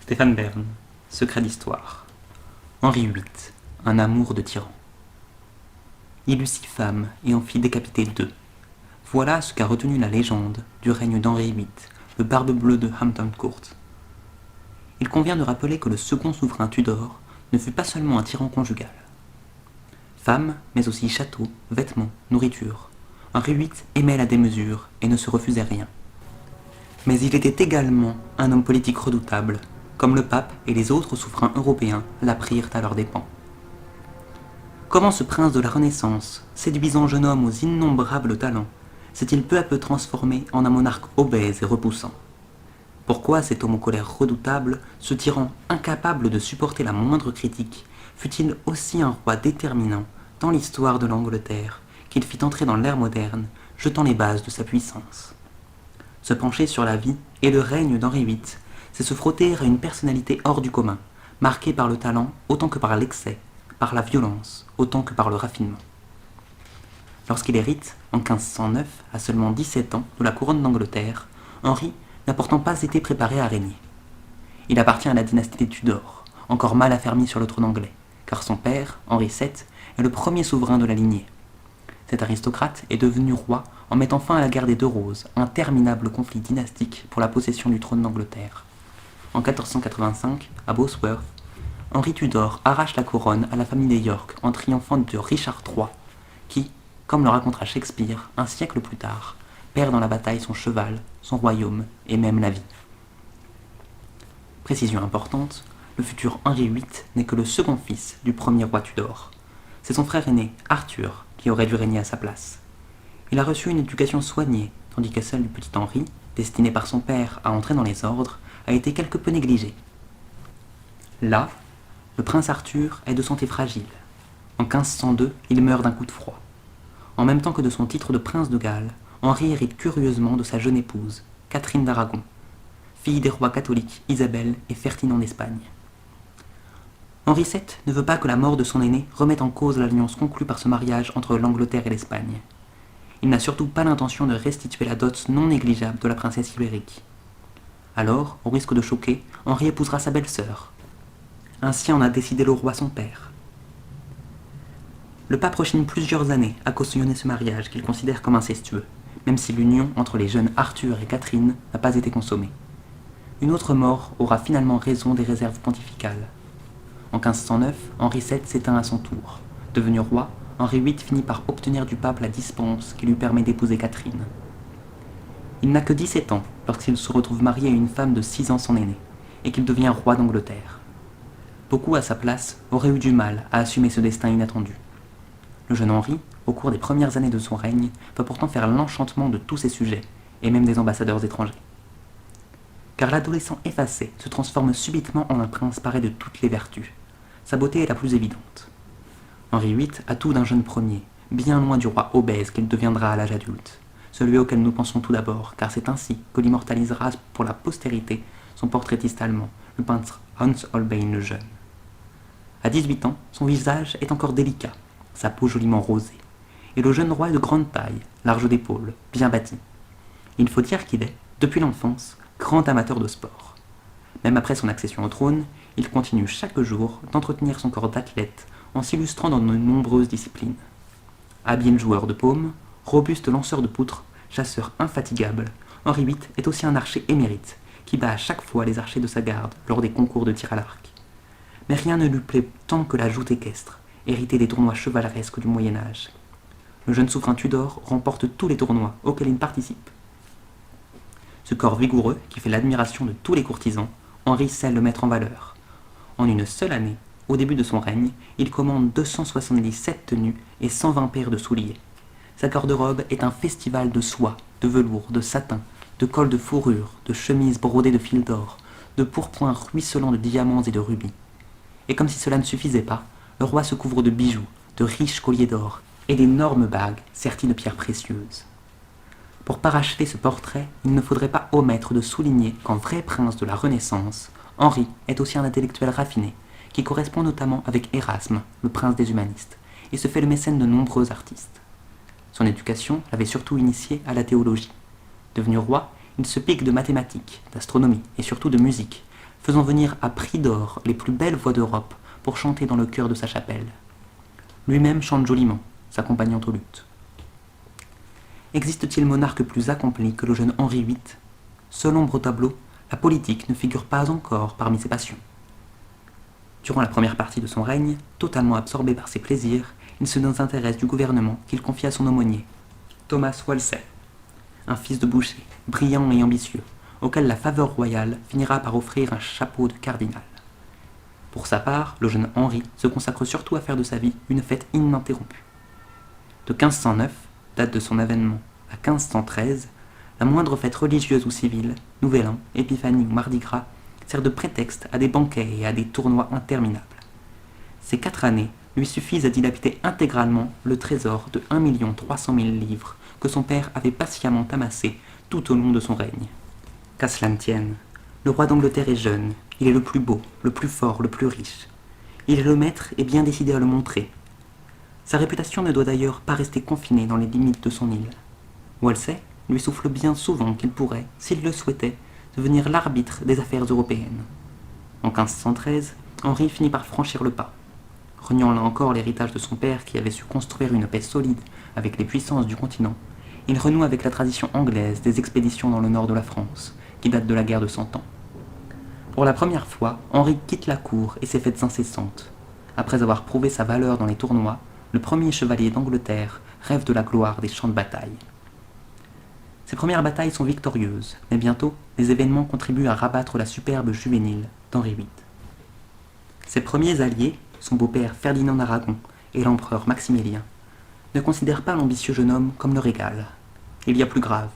Stéphane Bern, Secret d'histoire. Henri VIII, un amour de tyran. Il eut 6 femmes et en fit décapiter 2. Voilà ce qu'a retenu la légende du règne d'Henri VIII, le barbe-bleue de Hampton Court. Il convient de rappeler que le second souverain Tudor ne fut pas seulement un tyran conjugal. Femmes, mais aussi châteaux, vêtements, nourriture. Henri VIII aimait la démesure et ne se refusait rien. Mais il était également un homme politique redoutable, comme le pape et les autres souverains européens l'apprirent à leurs dépens. Comment ce prince de la Renaissance, séduisant jeune homme aux innombrables talents, s'est-il peu à peu transformé en un monarque obèse et repoussant? Pourquoi cet homme aux colères redoutables, ce tyran incapable de supporter la moindre critique, fut-il aussi un roi déterminant dans l'histoire de l'Angleterre, qu'il fit entrer dans l'ère moderne, jetant les bases de sa puissance? Se pencher sur la vie et le règne d'Henri VIII, c'est se frotter à une personnalité hors du commun, marquée par le talent autant que par l'excès, par la violence autant que par le raffinement. Lorsqu'il hérite, en 1509, à seulement 17 ans, de la couronne d'Angleterre, Henri n'a pourtant pas été préparé à régner. Il appartient à la dynastie des Tudors, encore mal affermie sur le trône anglais, car son père, Henri VII, est le premier souverain de la lignée. Cet aristocrate est devenu roi en mettant fin à la guerre des 2 Roses, un interminable conflit dynastique pour la possession du trône d'Angleterre. En 1485, à Bosworth, Henri Tudor arrache la couronne à la famille des York en triomphant de Richard III, qui, comme le racontera Shakespeare un siècle plus tard, perd dans la bataille son cheval, son royaume et même la vie. Précision importante, le futur Henri VIII n'est que le second fils du premier roi Tudor. C'est son frère aîné, Arthur, qui aurait dû régner à sa place. Il a reçu une éducation soignée, tandis que celle du petit Henri, destiné par son père à entrer dans les ordres, a été quelque peu négligée. Là, le prince Arthur est de santé fragile. En 1502, il meurt d'un coup de froid. En même temps que de son titre de prince de Galles, Henri hérite curieusement de sa jeune épouse, Catherine d'Aragon, fille des rois catholiques Isabelle et Ferdinand d'Espagne. Henri VII ne veut pas que la mort de son aîné remette en cause l'alliance conclue par ce mariage entre l'Angleterre et l'Espagne. Il n'a surtout pas l'intention de restituer la dot non négligeable de la princesse ibérique. Alors, au risque de choquer, Henri épousera sa belle-sœur. Ainsi en a décidé le roi son père. Le pape rechigne plusieurs années à cautionner ce mariage qu'il considère comme incestueux, même si l'union entre les jeunes Arthur et Catherine n'a pas été consommée. Une autre mort aura finalement raison des réserves pontificales. En 1509, Henri VII s'éteint à son tour. Devenu roi, Henri VIII finit par obtenir du pape la dispense qui lui permet d'épouser Catherine. Il n'a que 17 ans lorsqu'il se retrouve marié à une femme de 6 ans son aîné, et qu'il devient roi d'Angleterre. Beaucoup à sa place auraient eu du mal à assumer ce destin inattendu. Le jeune Henri, au cours des premières années de son règne, va pourtant faire l'enchantement de tous ses sujets, et même des ambassadeurs étrangers. Car l'adolescent effacé se transforme subitement en un prince paré de toutes les vertus. Sa beauté est la plus évidente. Henri VIII a tout d'un jeune premier, bien loin du roi obèse qu'il deviendra à l'âge adulte, celui auquel nous pensons tout d'abord, car c'est ainsi que l'immortalisera pour la postérité son portraitiste allemand, le peintre Hans Holbein le Jeune. À 18 ans, son visage est encore délicat, sa peau joliment rosée, et le jeune roi est de grande taille, large d'épaules, bien bâti. Il faut dire qu'il est, depuis l'enfance, grand amateur de sport. Même après son accession au trône, il continue chaque jour d'entretenir son corps d'athlète en s'illustrant dans de nombreuses disciplines. Habile joueur de paume, robuste lanceur de poutres, chasseur infatigable, Henri VIII est aussi un archer émérite, qui bat à chaque fois les archers de sa garde lors des concours de tir à l'arc. Mais rien ne lui plaît tant que la joute équestre, héritée des tournois chevaleresques du Moyen-Âge. Le jeune souverain Tudor remporte tous les tournois auxquels il participe. Ce corps vigoureux, qui fait l'admiration de tous les courtisans, Henri sait le mettre en valeur. En une seule année, au début de son règne, il commande 277 tenues et 120 paires de souliers. Sa garde-robe est un festival de soie, de velours, de satin, de cols de fourrure, de chemises brodées de fil d'or, de pourpoints ruisselants de diamants et de rubis. Et comme si cela ne suffisait pas, le roi se couvre de bijoux, de riches colliers d'or et d'énormes bagues serties de pierres précieuses. Pour parachever ce portrait, il ne faudrait pas omettre de souligner qu'en vrai prince de la Renaissance, Henri est aussi un intellectuel raffiné, qui correspond notamment avec Erasme, le prince des humanistes, et se fait le mécène de nombreux artistes. Son éducation l'avait surtout initié à la théologie. Devenu roi, il se pique de mathématiques, d'astronomie et surtout de musique, faisant venir à prix d'or les plus belles voix d'Europe pour chanter dans le chœur de sa chapelle. Lui-même chante joliment, s'accompagnant aux luttes. Existe-t-il monarque plus accompli que le jeune Henri VIII? Seul ombre au tableau, la politique ne figure pas encore parmi ses passions. Durant la première partie de son règne, totalement absorbé par ses plaisirs, il se désintéresse du gouvernement qu'il confie à son aumônier, Thomas Wolsey, un fils de boucher, brillant et ambitieux, auquel la faveur royale finira par offrir un chapeau de cardinal. Pour sa part, le jeune Henri se consacre surtout à faire de sa vie une fête ininterrompue. De 1509, date de son avènement, à 1513, la moindre fête religieuse ou civile, Nouvel An, Épiphanie ou Mardi Gras, sert de prétexte à des banquets et à des tournois interminables. Ces 4 années lui suffisent à dilapider intégralement le trésor de 1 300 000 livres que son père avait patiemment amassé tout au long de son règne. Qu'à cela ne tienne, le roi d'Angleterre est jeune, il est le plus beau, le plus fort, le plus riche. Il est le maître et bien décidé à le montrer. Sa réputation ne doit d'ailleurs pas rester confinée dans les limites de son île. Wolsey lui souffle bien souvent qu'il pourrait, s'il le souhaitait, devenir l'arbitre des affaires européennes. En 1513, Henri finit par franchir le pas. Reniant là encore l'héritage de son père qui avait su construire une paix solide avec les puissances du continent, il renoue avec la tradition anglaise des expéditions dans le nord de la France, qui date de la guerre de 100 ans. Pour la première fois, Henri quitte la cour et ses fêtes incessantes. Après avoir prouvé sa valeur dans les tournois, le premier chevalier d'Angleterre rêve de la gloire des champs de bataille. Ses premières batailles sont victorieuses, mais bientôt, les événements contribuent à rabattre la superbe juvénile d'Henri VIII. Ses premiers alliés, son beau-père Ferdinand d'Aragon et l'empereur Maximilien, ne considèrent pas l'ambitieux jeune homme comme leur égal. Il y a plus grave.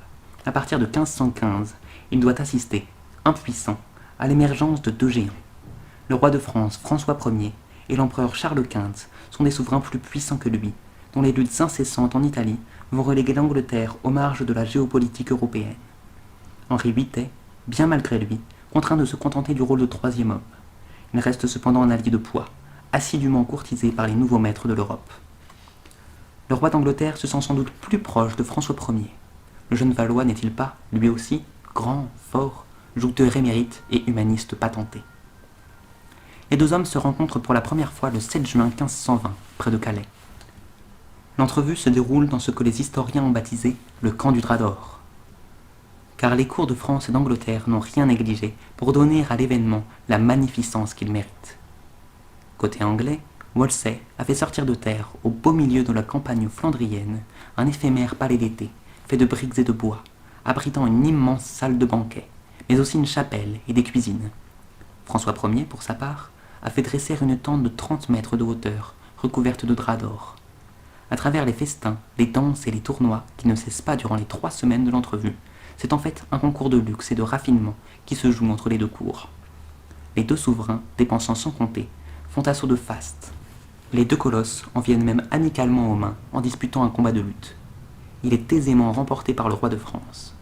À partir de 1515, il doit assister, impuissant, à l'émergence de 2 géants. Le roi de France, François Ier, et l'empereur Charles Quint sont des souverains plus puissants que lui, dont les luttes incessantes en Italie vont reléguer l'Angleterre aux marges de la géopolitique européenne. Henri VIII est, bien malgré lui, contraint de se contenter du rôle de 3e homme. Il reste cependant un allié de poids, assidûment courtisé par les nouveaux maîtres de l'Europe. Le roi d'Angleterre se sent sans doute plus proche de François Ier. Le jeune Valois n'est-il pas, lui aussi, grand, fort, jouteur émérite et humaniste patenté? Les 2 hommes se rencontrent pour la première fois le 7 juin 1520, près de Calais. L'entrevue se déroule dans ce que les historiens ont baptisé le camp du drap d'or. Car les cours de France et d'Angleterre n'ont rien négligé pour donner à l'événement la magnificence qu'il mérite. Côté anglais, Wolsey a fait sortir de terre, au beau milieu de la campagne flandrienne, un éphémère palais d'été, fait de briques et de bois, abritant une immense salle de banquet, mais aussi une chapelle et des cuisines. François Ier, pour sa part, a fait dresser une tente de 30 mètres de hauteur, recouverte de drap d'or. À travers les festins, les danses et les tournois qui ne cessent pas durant les 3 semaines de l'entrevue, c'est en fait un concours de luxe et de raffinement qui se joue entre les 2 cours. Les 2 souverains, dépensant sans compter, font assaut de faste. Les 2 colosses en viennent même amicalement aux mains en disputant un combat de lutte. Il est aisément remporté par le roi de France.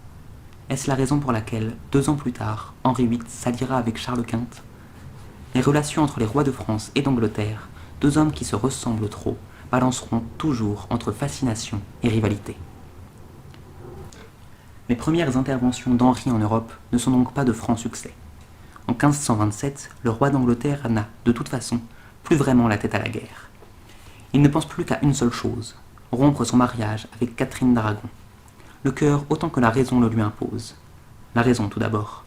Est-ce la raison pour laquelle, 2 ans plus tard, Henri VIII s'alliera avec Charles Quint? Les relations entre les rois de France et d'Angleterre, 2 hommes qui se ressemblent trop, balanceront toujours entre fascination et rivalité. Les premières interventions d'Henri en Europe ne sont donc pas de franc succès. En 1527, le roi d'Angleterre n'a, de toute façon, plus vraiment la tête à la guerre. Il ne pense plus qu'à une seule chose, rompre son mariage avec Catherine d'Aragon. Le cœur autant que la raison le lui impose. La raison tout d'abord.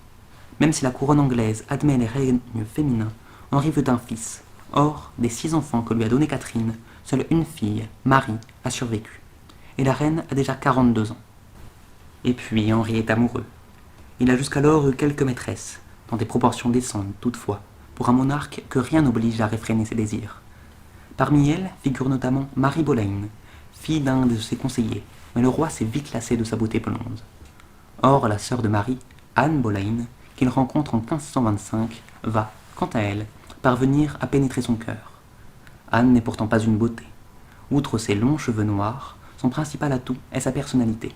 Même si la couronne anglaise admet les règnes féminins, Henri veut un fils. Or, des 6 enfants que lui a donnés Catherine, seule une fille, Marie, a survécu. Et la reine a déjà 42 ans. Et puis Henri est amoureux. Il a jusqu'alors eu quelques maîtresses, dans des proportions décentes toutefois, pour un monarque que rien n'oblige à réfréner ses désirs. Parmi elles figure notamment Marie Boleyn, fille d'un de ses conseillers, mais le roi s'est vite lassé de sa beauté blonde. Or, la sœur de Marie, Anne Boleyn, qu'il rencontre en 1525, va, quant à elle, parvenir à pénétrer son cœur. Anne n'est pourtant pas une beauté. Outre ses longs cheveux noirs, son principal atout est sa personnalité.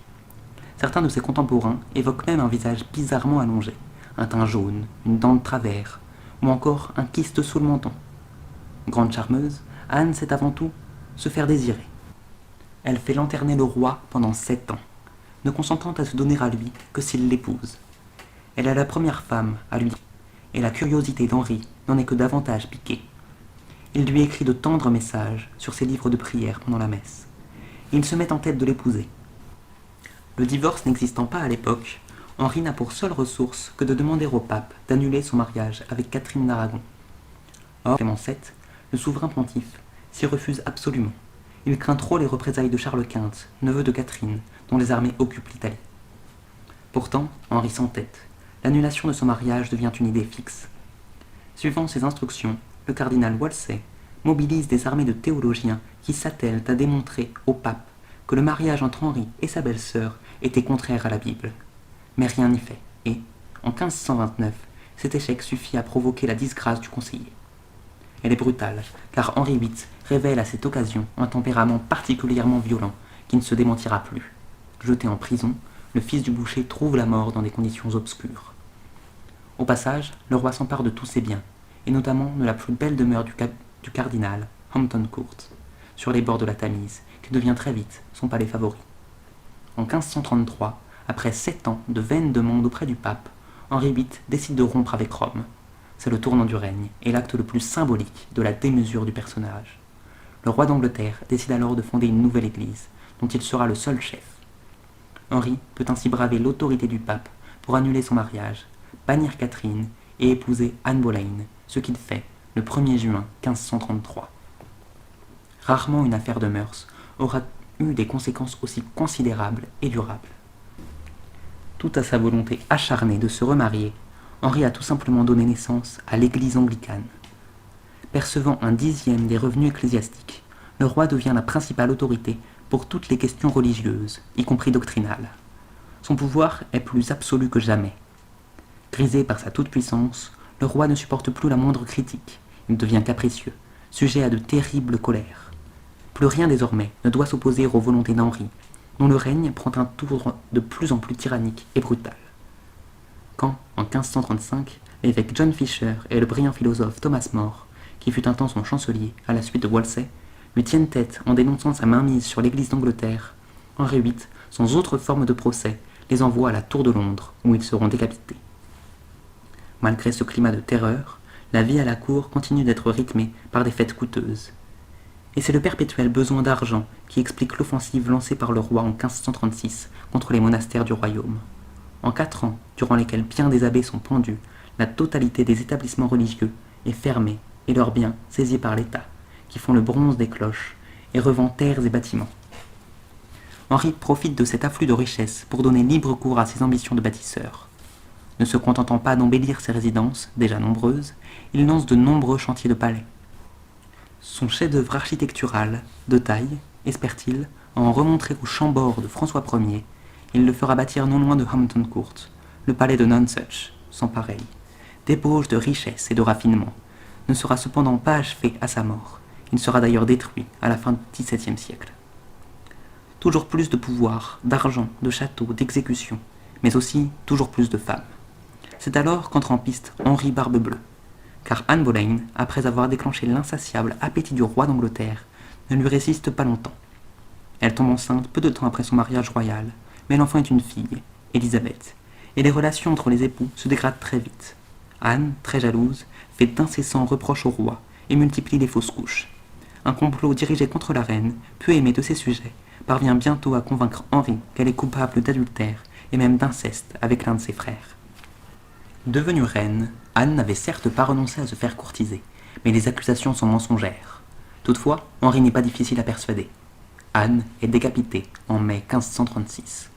Certains de ses contemporains évoquent même un visage bizarrement allongé, un teint jaune, une dent de travers, ou encore un kyste sous le menton. Grande charmeuse, Anne sait avant tout se faire désirer. Elle fait lanterner le roi pendant 7 ans, ne consentant à se donner à lui que s'il l'épouse. Elle est la première femme à lui, et la curiosité d'Henri n'en est que davantage piquée. Il lui écrit de tendres messages sur ses livres de prière pendant la messe. Et il se met en tête de l'épouser. Le divorce n'existant pas à l'époque, Henri n'a pour seule ressource que de demander au pape d'annuler son mariage avec Catherine d'Aragon. Or, Clément VII, le souverain pontife, s'y refuse absolument. Il craint trop les représailles de Charles V, neveu de Catherine, dont les armées occupent l'Italie. Pourtant, Henri s'entête. L'annulation de son mariage devient une idée fixe. Suivant ses instructions, le cardinal Wolsey mobilise des armées de théologiens qui s'attellent à démontrer au pape que le mariage entre Henri et sa belle-sœur était contraire à la Bible. Mais rien n'y fait, et, en 1529, cet échec suffit à provoquer la disgrâce du conseiller. Elle est brutale, car Henri VIII révèle à cette occasion un tempérament particulièrement violent qui ne se démentira plus. Jeté en prison, le fils du boucher trouve la mort dans des conditions obscures. Au passage, le roi s'empare de tous ses biens, et notamment de la plus belle demeure du cardinal, Hampton Court, sur les bords de la Tamise, qui devient très vite son palais favori. En 1533, après 7 ans de vaines demandes auprès du pape, Henri VIII décide de rompre avec Rome. C'est le tournant du règne et l'acte le plus symbolique de la démesure du personnage. Le roi d'Angleterre décide alors de fonder une nouvelle église, dont il sera le seul chef. Henri peut ainsi braver l'autorité du pape pour annuler son mariage, bannir Catherine et épouser Anne Boleyn, ce qu'il fait le 1er juin 1533. Rarement une affaire de mœurs aura eu des conséquences aussi considérables et durables. Tout à sa volonté acharnée de se remarier, Henri a tout simplement donné naissance à l'église anglicane. Percevant un dixième des revenus ecclésiastiques, le roi devient la principale autorité pour toutes les questions religieuses, y compris doctrinales. Son pouvoir est plus absolu que jamais. Grisé par sa toute-puissance, le roi ne supporte plus la moindre critique. Il devient capricieux, sujet à de terribles colères. Plus rien désormais ne doit s'opposer aux volontés d'Henri, dont le règne prend un tour de plus en plus tyrannique et brutal. Quand, en 1535, l'évêque John Fisher et le brillant philosophe Thomas More, qui fut un temps son chancelier à la suite de Wolsey, lui tiennent tête en dénonçant sa mainmise sur l'Église d'Angleterre, Henri VIII, sans autre forme de procès, les envoie à la Tour de Londres, où ils seront décapités. Malgré ce climat de terreur, la vie à la cour continue d'être rythmée par des fêtes coûteuses. Et c'est le perpétuel besoin d'argent qui explique l'offensive lancée par le roi en 1536 contre les monastères du royaume. En 4 ans, durant lesquels bien des abbés sont pendus, la totalité des établissements religieux est fermée et leurs biens saisis par l'État, qui font le bronze des cloches et revend terres et bâtiments. Henri profite de cet afflux de richesses pour donner libre cours à ses ambitions de bâtisseur. Ne se contentant pas d'embellir ses résidences, déjà nombreuses, il lance de nombreux chantiers de palais. Son chef-d'œuvre architectural, de taille, espère-t-il, en remontrer au Chambord de François Ier, il le fera bâtir non loin de Hampton Court, le palais de Nonsuch, sans pareil. Débauche de richesse et de raffinement, ne sera cependant pas achevé à sa mort. Il sera d'ailleurs détruit à la fin du XVIIe siècle. Toujours plus de pouvoir, d'argent, de châteaux, d'exécutions, mais aussi toujours plus de femmes. C'est alors qu'entre en piste Henri Barbe-Bleue, car Anne Boleyn, après avoir déclenché l'insatiable appétit du roi d'Angleterre, ne lui résiste pas longtemps. Elle tombe enceinte peu de temps après son mariage royal, mais l'enfant est une fille, Élisabeth, et les relations entre les époux se dégradent très vite. Anne, très jalouse, fait d'incessants reproches au roi et multiplie les fausses couches. Un complot dirigé contre la reine, peu aimée de ses sujets, parvient bientôt à convaincre Henri qu'elle est coupable d'adultère et même d'inceste avec l'un de ses frères. Devenue reine, Anne n'avait certes pas renoncé à se faire courtiser, mais les accusations sont mensongères. Toutefois, Henri n'est pas difficile à persuader. Anne est décapitée en mai 1536.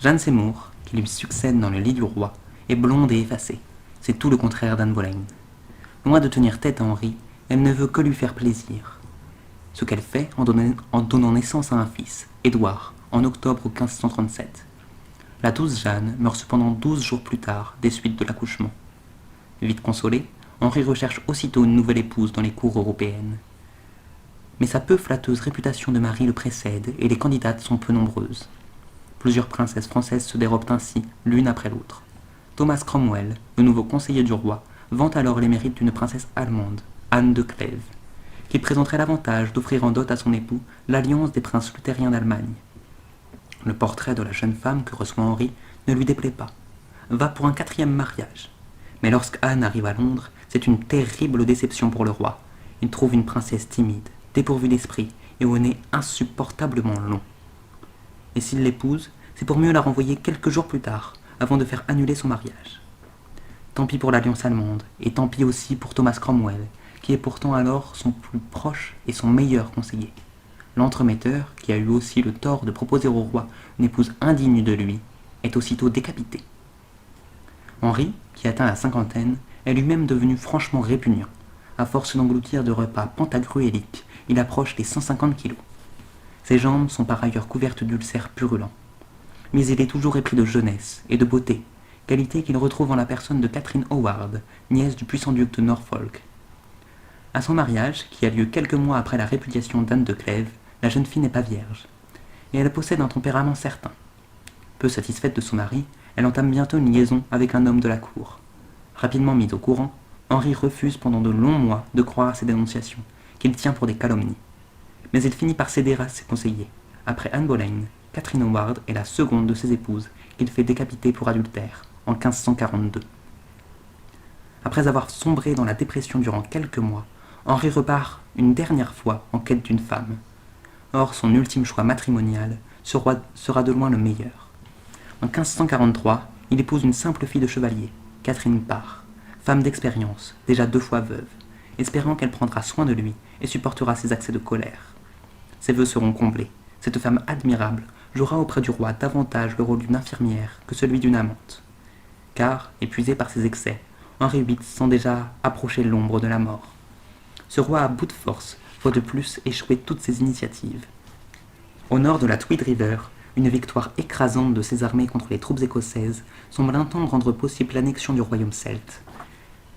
Jeanne Seymour, qui lui succède dans le lit du roi, est blonde et effacée. C'est tout le contraire d'Anne Boleyn. Loin de tenir tête à Henri, elle ne veut que lui faire plaisir. Ce qu'elle fait en donnant naissance à un fils, Édouard, en octobre 1537. La douce Jeanne meurt cependant 12 jours plus tard des suites de l'accouchement. Vite consolé, Henri recherche aussitôt une nouvelle épouse dans les cours européennes. Mais sa peu flatteuse réputation de mari le précède et les candidates sont peu nombreuses. Plusieurs princesses françaises se dérobent ainsi, l'une après l'autre. Thomas Cromwell, le nouveau conseiller du roi, vante alors les mérites d'une princesse allemande, Anne de Clèves, qui présenterait l'avantage d'offrir en dot à son époux l'alliance des princes luthériens d'Allemagne. Le portrait de la jeune femme que reçoit Henri ne lui déplaît pas, va pour un 4e mariage, Mais lorsque Anne arrive à Londres, c'est une terrible déception pour le roi. Il trouve une princesse timide, dépourvue d'esprit et au nez insupportablement long. Et s'il l'épouse, c'est pour mieux la renvoyer quelques jours plus tard, avant de faire annuler son mariage. Tant pis pour l'alliance allemande, et tant pis aussi pour Thomas Cromwell, qui est pourtant alors son plus proche et son meilleur conseiller. L'entremetteur, qui a eu aussi le tort de proposer au roi une épouse indigne de lui, est aussitôt décapité. Henri, qui atteint la cinquantaine, est lui-même devenu franchement répugnant. À force d'engloutir de repas pantagruéliques, il approche les 150 kilos. Ses jambes sont par ailleurs couvertes d'ulcères purulents. Mais il est toujours épris de jeunesse et de beauté, qualité qu'il retrouve en la personne de Catherine Howard, nièce du puissant duc de Norfolk. À son mariage, qui a lieu quelques mois après la répudiation d'Anne de Clèves, la jeune fille n'est pas vierge, et elle possède un tempérament certain. Peu satisfaite de son mari, elle entame bientôt une liaison avec un homme de la cour. Rapidement mis au courant, Henri refuse pendant de longs mois de croire à ses dénonciations, qu'il tient pour des calomnies. Mais il finit par céder à ses conseillers. Après Anne Boleyn, Catherine Howard est la seconde de ses épouses qu'il fait décapiter pour adultère, en 1542. Après avoir sombré dans la dépression durant quelques mois, Henri repart une dernière fois en quête d'une femme. Or, son ultime choix matrimonial sera de loin le meilleur. En 1543, il épouse une simple fille de chevalier, Catherine Parr, femme d'expérience, déjà 2 fois veuve, espérant qu'elle prendra soin de lui et supportera ses accès de colère. Ses vœux seront comblés. Cette femme admirable jouera auprès du roi davantage le rôle d'une infirmière que celui d'une amante. Car, épuisé par ses excès, Henri VIII sent déjà approcher l'ombre de la mort. Ce roi à bout de force voit de plus échouer toutes ses initiatives. Au nord de la Tweed River, une victoire écrasante de ses armées contre les troupes écossaises semble un temps rendre possible l'annexion du royaume celte.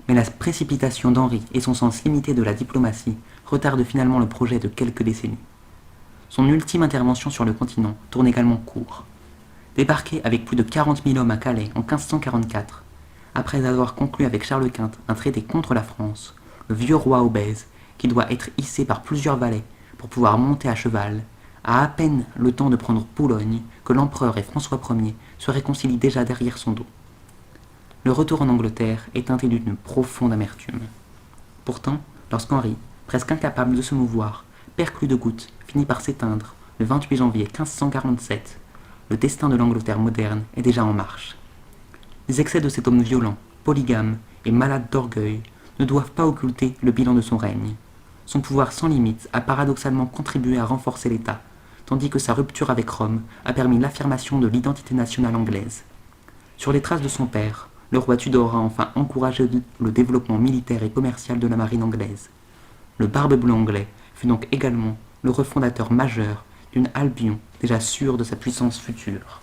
Mais la précipitation d'Henri et son sens limité de la diplomatie retardent finalement le projet de quelques décennies. Son ultime intervention sur le continent tourne également court. Débarqué avec plus de 40 000 hommes à Calais en 1544, après avoir conclu avec Charles Quint un traité contre la France, le vieux roi obèse, qui doit être hissé par plusieurs valets pour pouvoir monter à cheval, a à peine le temps de prendre Boulogne que l'empereur et François Ier se réconcilient déjà derrière son dos. Le retour en Angleterre est teinté d'une profonde amertume. Pourtant, lorsqu'Henri, presque incapable de se mouvoir, perclus de gouttes, finit par s'éteindre le 28 janvier 1547, le destin de l'Angleterre moderne est déjà en marche. Les excès de cet homme violent, polygame et malade d'orgueil ne doivent pas occulter le bilan de son règne. Son pouvoir sans limite a paradoxalement contribué à renforcer l'État, tandis que sa rupture avec Rome a permis l'affirmation de l'identité nationale anglaise. Sur les traces de son père, le roi Tudor a enfin encouragé le développement militaire et commercial de la marine anglaise. Le barbe-bleu anglais fut donc également le refondateur majeur d'une Albion déjà sûre de sa puissance future.